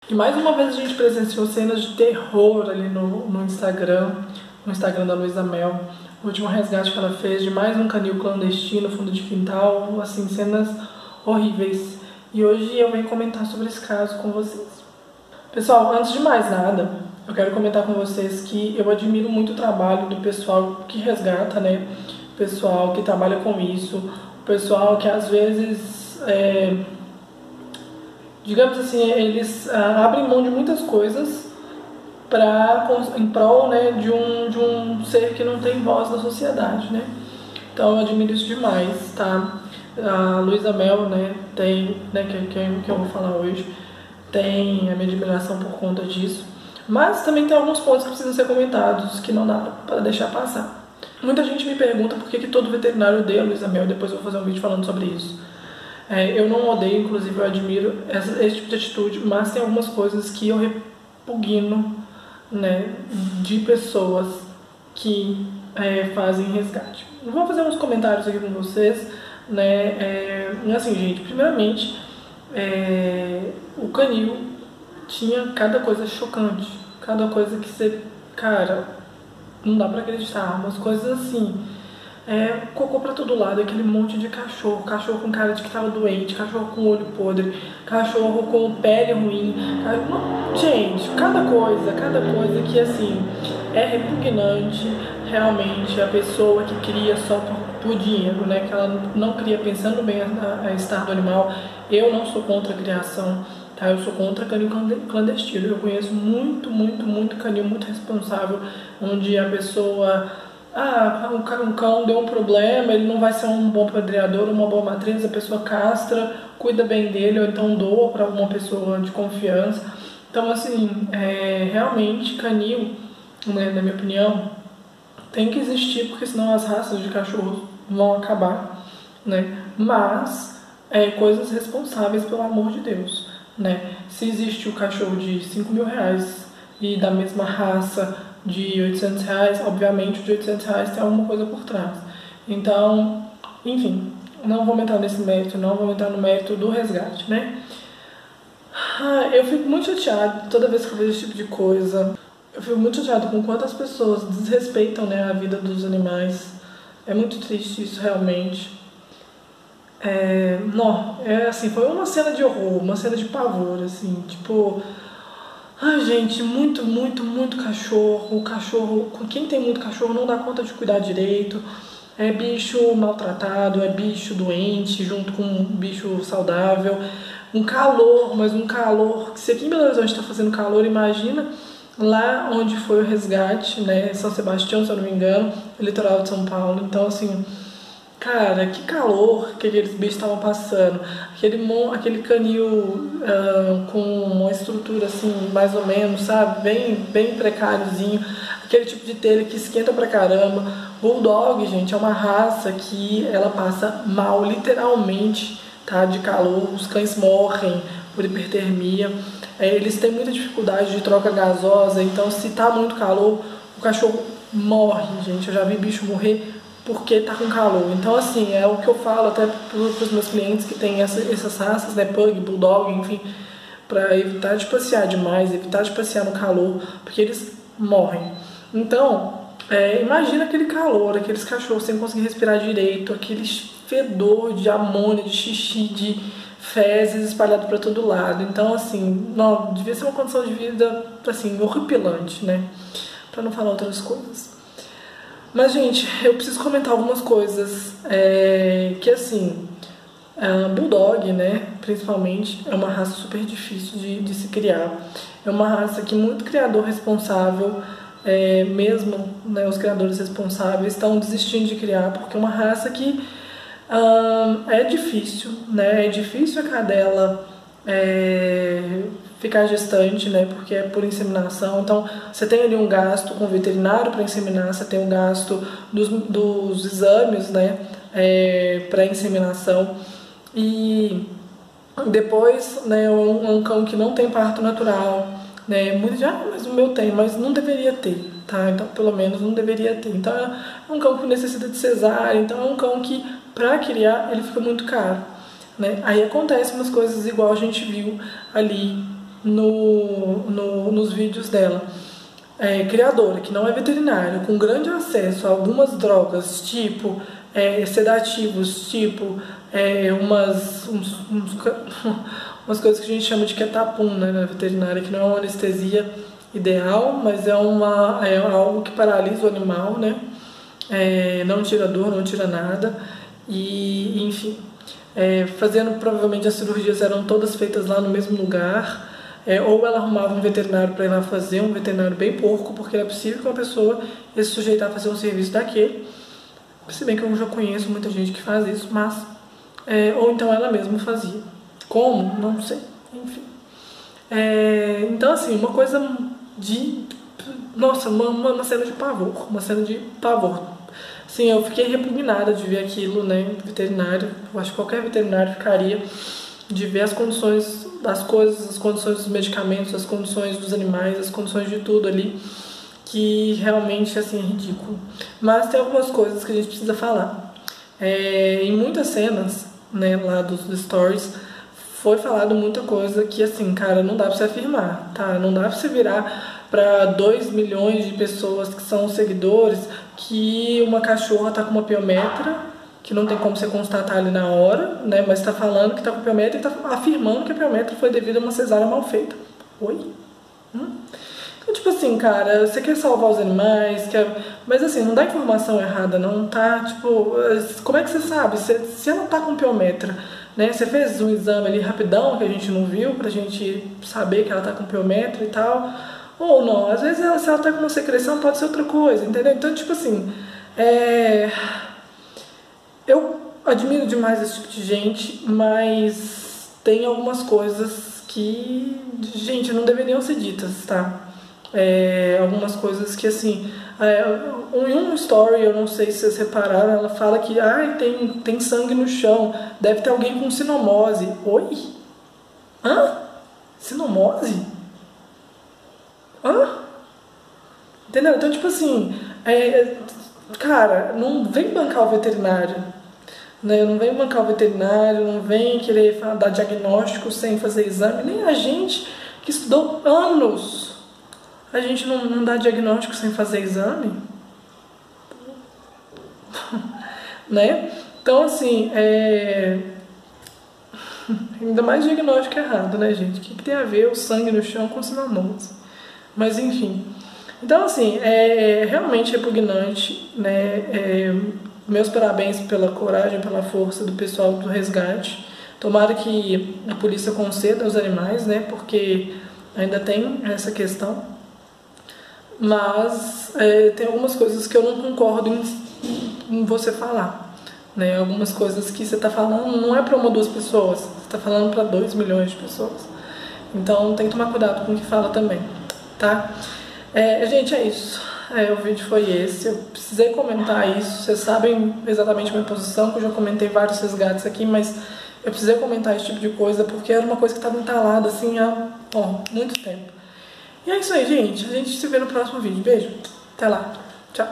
E mais uma vez a gente presenciou cenas de terror ali no Instagram, no Instagram da Luísa Mel. O último resgate que ela fez de mais um canil clandestino, fundo de quintal, assim, cenas horríveis. E hoje eu venho comentar sobre esse caso com vocês. Pessoal, antes de mais nada, eu quero comentar com vocês que eu admiro muito o trabalho do pessoal que resgata, né? O pessoal que trabalha com isso, o pessoal que às vezes, digamos assim, eles abrem mão de muitas coisas em prol, né, de um ser que não tem voz na sociedade, né? Então eu admiro isso demais, tá? A Luísa Mel, né, tem, né, que eu vou falar hoje, tem a minha admiração por conta disso, mas também tem alguns pontos que precisam ser comentados, que não dá para deixar passar. Muita gente me pergunta por que todo veterinário odeia a Luísa Mel, depois eu vou fazer um vídeo falando sobre isso. Eu não odeio, inclusive eu admiro esse tipo de atitude, mas tem algumas coisas que eu repugno, né, de pessoas que fazem resgate. Eu vou fazer uns comentários aqui com vocês, né, assim, gente, primeiramente, o canil tinha cada coisa chocante, cada coisa que você, cara, não dá pra acreditar, umas coisas assim, cocô pra todo lado, aquele monte de cachorro, cachorro com cara de que tava doente, cachorro com olho podre, cachorro com pele ruim, gente, cada coisa que assim, é repugnante realmente a pessoa que cria só por dinheiro, né, que ela não cria pensando bem a estar do animal. Eu não sou contra a criação, tá, eu sou contra canil clandestino, eu conheço muito canil muito responsável, onde a pessoa... um cão deu um problema, ele não vai ser um bom padreador, uma boa matriz, a pessoa castra, cuida bem dele, ou então doa para uma pessoa de confiança. Então, assim, realmente, canil, né, na minha opinião, tem que existir, porque senão as raças de cachorros vão acabar, né? Mas, coisas responsáveis, pelo amor de Deus, né? Se existe o cachorro de 5 mil reais e da mesma raça de 800 reais, obviamente o de 800 reais tem alguma coisa por trás. Então, enfim, não vou entrar nesse mérito, não vou entrar no mérito do resgate, né? Eu fico muito chateada toda vez que eu vejo esse tipo de coisa. Eu fico muito chateada com quantas pessoas desrespeitam, né, a vida dos animais. É muito triste isso, realmente. Assim, foi uma cena de horror, uma cena de pavor, assim, tipo... Ai, gente, muito cachorro. O cachorro, quem tem muito cachorro não dá conta de cuidar direito. É bicho maltratado, é bicho doente, junto com um bicho saudável. Um calor, mas um calor. Se aqui em Belo Horizonte está fazendo calor, imagina lá onde foi o resgate, né? São Sebastião, se eu não me engano, litoral de São Paulo. Então, assim, cara, que calor que aqueles bichos estavam passando. Aquele canil com uma estrutura assim, mais ou menos, sabe? Bem precáriozinho. Aquele tipo de telha que esquenta pra caramba. Bulldog, gente, é uma raça que ela passa mal, literalmente, tá? De calor. Os cães morrem por hipertermia. Eles têm muita dificuldade de troca gasosa, então se tá muito calor, o cachorro morre, gente. Eu já vi bicho morrer porque tá com calor. Então, assim, é o que eu falo até pros meus clientes que tem essas raças, né, Pug, Bulldog, enfim, pra evitar de passear demais, evitar de passear no calor, porque eles morrem. Então, imagina aquele calor, aqueles cachorros sem conseguir respirar direito, aquele fedor de amônia, de xixi, de fezes espalhado para todo lado. Então, assim, não, devia ser uma condição de vida, assim, horripilante, né, pra não falar outras coisas. Mas, gente, eu preciso comentar algumas coisas, que assim, a Bulldog, né, principalmente, é uma raça super difícil de se criar. É uma raça que muito criador responsável, mesmo, né, os criadores responsáveis estão desistindo de criar, porque é uma raça que é difícil, né, é difícil a cadela ficar gestante, né, porque é por inseminação. Então você tem ali um gasto com o veterinário para inseminar, você tem um gasto dos exames, né, para inseminação, e depois, né, um cão que não tem parto natural, né, muito já, mas o meu tem, mas não deveria ter, tá? Então pelo menos não deveria ter. Então é um cão que necessita de cesárea, então é um cão que para criar ele fica muito caro, né? Aí acontecem umas coisas igual a gente viu ali nos vídeos dela. Criadora, que não é veterinária, com grande acesso a algumas drogas, tipo sedativos, tipo umas coisas que a gente chama de ketapum, né, na veterinária, que não é uma anestesia ideal, mas é algo que paralisa o animal, né? Não tira dor, não tira nada. E, enfim, fazendo, provavelmente as cirurgias eram todas feitas lá no mesmo lugar. Ou ela arrumava um veterinário para ir lá fazer, um veterinário bem porco, porque era possível que uma pessoa ia se sujeitar a fazer um serviço daquele. Se bem que eu já conheço muita gente que faz isso, mas... ou então ela mesma fazia. Como? Não sei. Enfim. Então, assim, uma coisa de... Nossa, uma cena de pavor. Uma cena de pavor. Sim, eu fiquei repugnada de ver aquilo, né? Veterinário. Eu acho que qualquer veterinário ficaria de ver as condições das coisas, as condições dos medicamentos, as condições dos animais, as condições de tudo ali, que realmente, assim, é ridículo. Mas tem algumas coisas que a gente precisa falar. Em muitas cenas, né, lá dos stories, foi falado muita coisa que, assim, cara, não dá pra você afirmar, tá? Não dá pra você virar pra 2 milhões de pessoas que são seguidores que uma cachorra tá com uma piometra, que não tem como você constatar ali na hora, né? Mas tá falando que tá com piometra e tá afirmando que a piometra foi devido a uma cesárea mal feita. Oi? Então, tipo assim, cara, você quer salvar os animais, mas assim, não dá informação errada, não tá, tipo, como é que você sabe? Se ela tá com piometra, né? Você fez um exame ali rapidão que a gente não viu pra gente saber que ela tá com piometra e tal, ou não, às vezes se ela tá com uma secreção pode ser outra coisa, entendeu? Então, tipo assim, eu admiro demais esse tipo de gente, mas tem algumas coisas que, gente, não deveriam ser ditas, tá? Algumas coisas que, assim, em um story, eu não sei se vocês repararam, ela fala que tem sangue no chão, deve ter alguém com sinomose. Oi? Hã? Sinomose? Hã? Entendeu? Então, tipo assim, cara, não vem bancar o veterinário, né? Não vem bancar o veterinário, não vem querer dar diagnóstico sem fazer exame, nem a gente que estudou anos. A gente não dá diagnóstico sem fazer exame, né? Então, assim, ainda mais diagnóstico errado, né, gente? O que tem a ver o sangue no chão com sinomose? Mas, enfim. Então, assim, é realmente repugnante, né? Meus parabéns pela coragem, pela força do pessoal do resgate. Tomara que a polícia conceda aos animais, né? Porque ainda tem essa questão. Mas tem algumas coisas que eu não concordo em você falar, né? Algumas coisas que você está falando não é para uma ou duas pessoas, você está falando para 2 milhões de pessoas. Então tem que tomar cuidado com o que fala também, tá? Gente, é isso. O vídeo foi esse. Eu precisei comentar isso. Vocês sabem exatamente a minha posição, que eu já comentei vários resgates aqui, mas eu precisei comentar esse tipo de coisa porque era uma coisa que estava entalada assim há muito tempo. E é isso aí, gente. A gente se vê no próximo vídeo. Beijo. Até lá. Tchau.